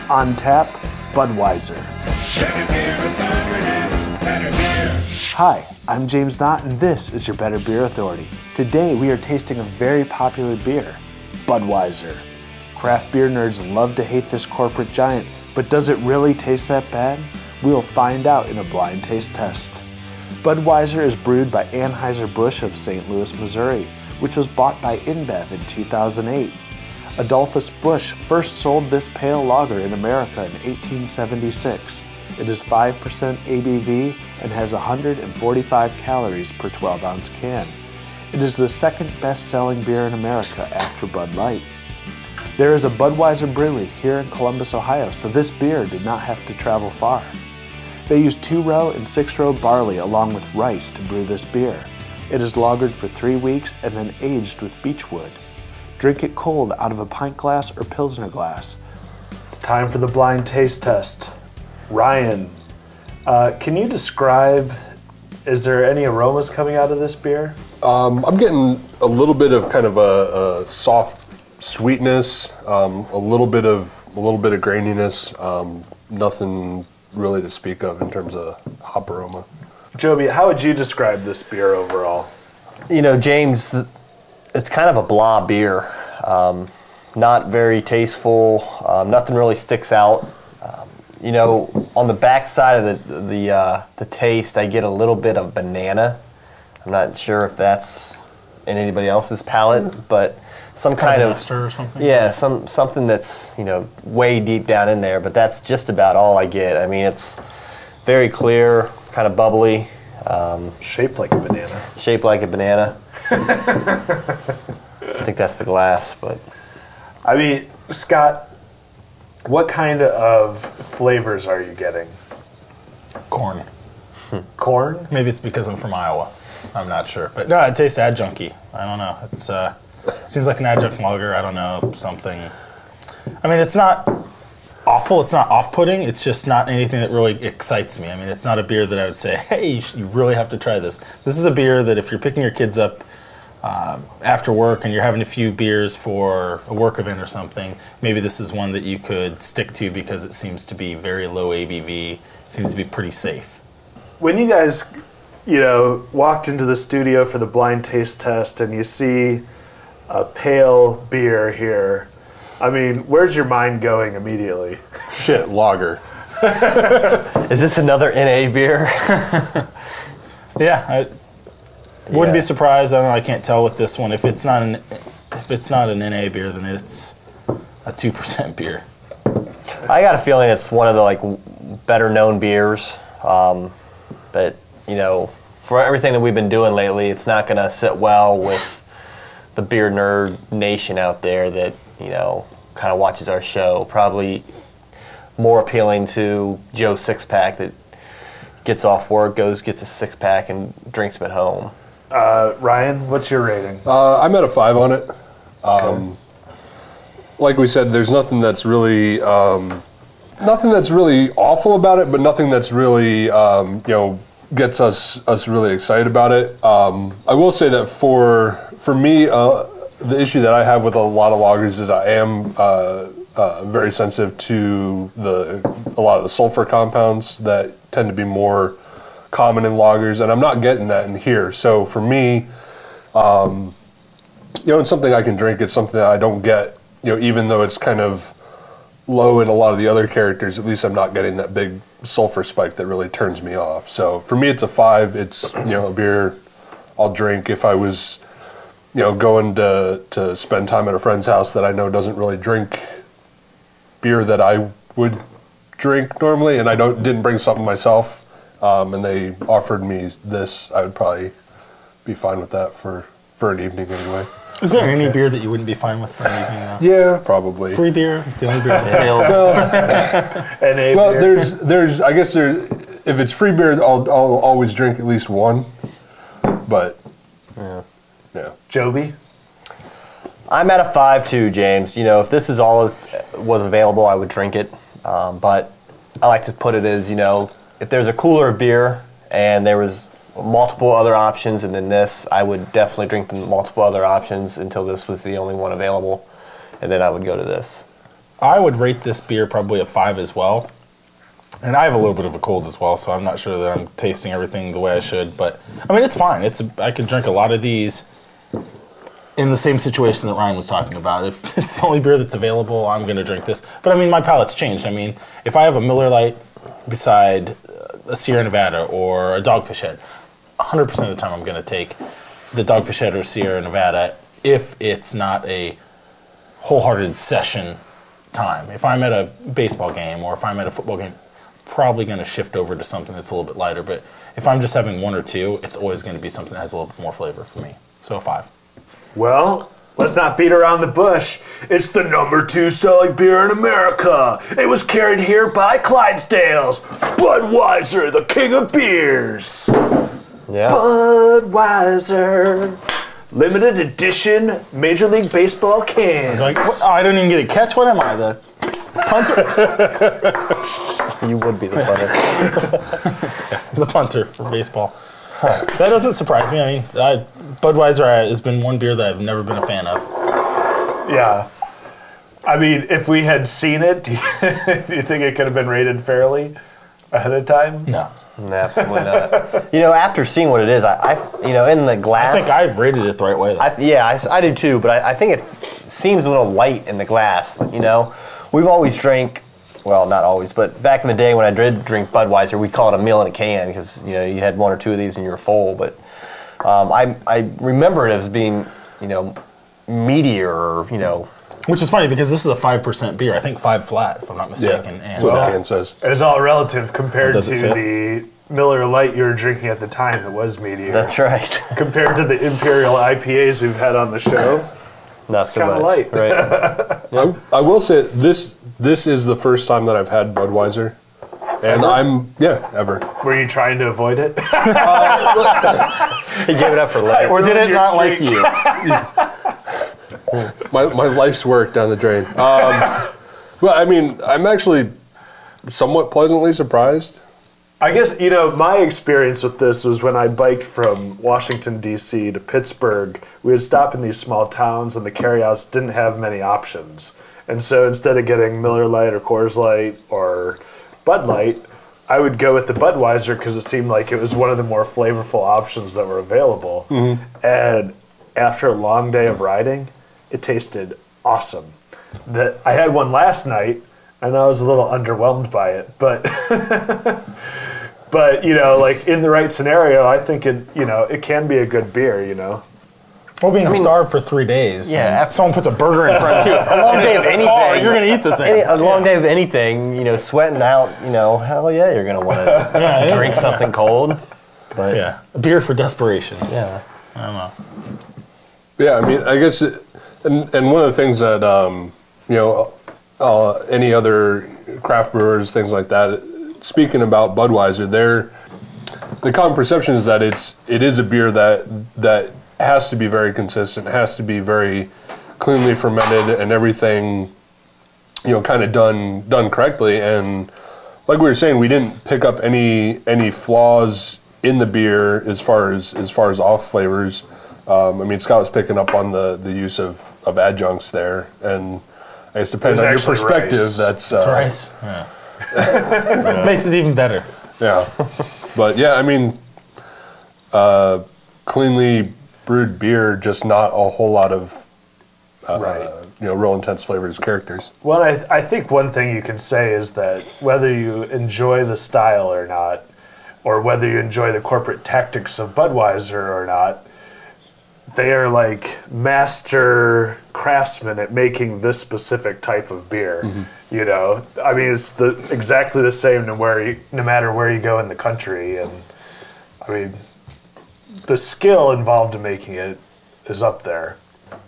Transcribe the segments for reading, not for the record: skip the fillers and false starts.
On tap, Budweiser. Hi, I'm James Knott, and this is your Better Beer Authority. Today we are tasting a very popular beer, Budweiser. Craft beer nerds love to hate this corporate giant, but does it really taste that bad? We'll find out in a blind taste test. Budweiser is brewed by Anheuser Busch of St. Louis, Missouri, which was bought by InBev in 2008. Adolphus Busch first sold this pale lager in America in 1876. It is 5% ABV and has 145 calories per 12-ounce can. It is the second best-selling beer in America after Bud Light. There is a Budweiser brewery here in Columbus, Ohio, so this beer did not have to travel far. They use 2-row and 6-row barley along with rice to brew this beer. It is lagered for 3 weeks and then aged with beechwood. Drink it cold out of a pint glass or Pilsner glass. It's time for the blind taste test. Ryan, can you describe, is there any aromas coming out of this beer? I'm getting a little bit of kind of a soft sweetness, a little bit of graininess, nothing really to speak of in terms of hop aroma. Joby, how would you describe this beer overall? You know, James, it's kind of a blah beer. Not very tasteful, nothing really sticks out. You know, on the back side of the taste, I get a little bit of banana. I'm not sure if that's in anybody else's palate, but some kind of or something. Yeah, something that's, you know, way deep down in there. But that's just about all I get. I mean, it's very clear, kind of bubbly. Shaped like a banana. Shaped like a banana. I think that's the glass, but. I mean, Scott, what kind of flavors are you getting? Corn. Corn? Maybe it's because I'm from Iowa. I'm not sure. But no, it tastes adjunct-y. I don't know. It's seems like an adjunct lager. I don't know, something. I mean, it's not awful. It's not off-putting. It's just not anything that really excites me. I mean, it's not a beer that I would say, hey, you really have to try this. This is a beer that if you're picking your kids up after work and you're having a few beers for a work event or something, maybe this is one that you could stick to because it seems to be very low ABV. It seems to be pretty safe. When you guys, you know, walked into the studio for the blind taste test and you see a pale beer here, I mean, where's your mind going immediately? Shit, lager. Is this another NA beer? Yeah, I wouldn't be surprised. I don't know. I can't tell with this one. If it's not an NA beer, then it's a 2% beer. I got a feeling it's one of the better known beers, but you know, for everything that we've been doing lately, it's not going to sit well with the beer nerd nation out there that, you know, kind of watches our show. Probably more appealing to Joe Six-Pack that gets off work, gets a six-pack, and drinks them at home. Ryan, what's your rating? I'm at a 5 on it. Like we said, there's nothing that's really awful about it, but nothing that's really you know, gets us really excited about it. I will say that for me, the issue that I have with a lot of lagers is I am very sensitive to a lot of the sulfur compounds that tend to be more common in lagers, and I'm not getting that in here. So for me, you know, it's something I can drink. It's something that I don't get, you know, even though it's kind of low in a lot of the other characters, at least I'm not getting that big sulfur spike that really turns me off. So for me, it's a 5. It's, you know, a beer I'll drink if I was, you know, going to spend time at a friend's house that I know doesn't really drink beer that I would drink normally, and I didn't bring something myself, and they offered me this, I would probably be fine with that for an evening anyway. Is there any beer that you wouldn't be fine with for an evening, though? Yeah, probably. Free beer? It's the only beer that's available. Well, there's I guess if it's free beer, I'll always drink at least one, but yeah. Joby? I'm at a 5 too, James. You know, if this is all was available, I would drink it. But I like to put it as, you know, if there's a cooler beer and there was multiple other options and then this, I would definitely drink the multiple other options until this was the only one available, and then I would go to this. I would rate this beer probably a 5 as well. And I have a little bit of a cold as well, so I'm not sure that I'm tasting everything the way I should. But, I mean, it's fine. I could drink a lot of these in the same situation that Ryan was talking about. If it's the only beer that's available, I'm going to drink this. But, I mean, my palate's changed. I mean, if I have a Miller Lite beside a Sierra Nevada or a Dogfish Head, 100% of the time I'm going to take the Dogfish Head or Sierra Nevada if it's not a wholehearted session time. If I'm at a baseball game or if I'm at a football game, probably going to shift over to something that's a little bit lighter. But if I'm just having one or two, it's always going to be something that has a little bit more flavor for me. So a 5. Well, let's not beat around the bush. It's the #2 selling beer in America. It was carried here by Clydesdales. Budweiser, the king of beers. Yeah. Budweiser. Limited edition Major League Baseball cans. Like, oh, I don't even get a catch. What am I, the punter? You would be the punter. The punter for baseball. That doesn't surprise me. I mean, Budweiser has been one beer that I've never been a fan of. Yeah. I mean, if we had seen it, do you think it could have been rated fairly ahead of time? No. No, absolutely not. After seeing what it is, I in the glass. I think I've rated it the right way. I do too, but I think it seems a little light in the glass. We've always drank, well, not always, but back in the day when I did drink Budweiser, we'd call it a meal in a can because you had one or two of these and you were full. But I remember it as being meatier, Which is funny because this is a 5% beer. I think 5 flat, if I'm not mistaken. Yeah, And that's what the can says. It's all relative compared Does to it say? the Miller Lite you were drinking at the time that was meatier. That's right. Compared to the Imperial IPAs we've had on the show, Not it's so kind of much. light. Right. I will say this is the first time that I've had Budweiser, and ever. Were you trying to avoid it? He gave it up for life. Or did it your not like streak. you? My life's work down the drain. Well, I mean, I'm actually somewhat pleasantly surprised. I guess, my experience with this was when I biked from Washington, D.C. to Pittsburgh. We would stop in these small towns, and the carryouts didn't have many options. And so instead of getting Miller Lite or Coors Light or Bud Light, I would go with the Budweiser because it seemed like it was one of the more flavorful options that were available. Mm-hmm. And after a long day of riding, it tasted awesome. I had one last night, and I was a little underwhelmed by it, but but like in the right scenario, I think it can be a good beer. Well, being starved for 3 days. Yeah. If someone puts a burger in front of you, A long day of anything. you're going to eat the thing. A long day of anything, sweating out, hell yeah, you're going to want to drink something cold. But Yeah, a beer for desperation. yeah. I don't know. Yeah, I mean, I guess, and one of the things that any other craft brewers, things like that, speaking about Budweiser, the common perception is that it is a beer that has to be very consistent, has to be very cleanly fermented, and everything, kind of done correctly. And like we were saying, we didn't pick up any flaws in the beer as far as off flavors. I mean, Scott was picking up on the use of adjuncts there, and I guess depending on your perspective, rice. that's Rice. Yeah. Makes it even better. yeah. But yeah, I mean, cleanly brewed beer, just not a whole lot of real intense flavors, characters. Well, I think one thing you can say is that whether you enjoy the style or not, or whether you enjoy the corporate tactics of Budweiser or not, they are like master craftsmen at making this specific type of beer. Mm-hmm. I mean, it's exactly the same no matter where you go in the country. And I mean, the skill involved in making it is up there.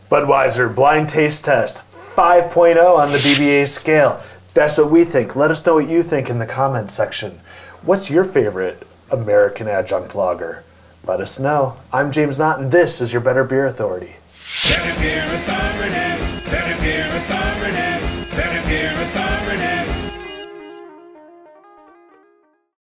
Budweiser blind taste test 5.0 on the BBA scale. That's what we think. Let us know what you think in the comments section. What's your favorite American adjunct lager? Let us know. I'm James Knott, and this is your Better Beer Authority. Better Beer Authority. Better Beer Authority.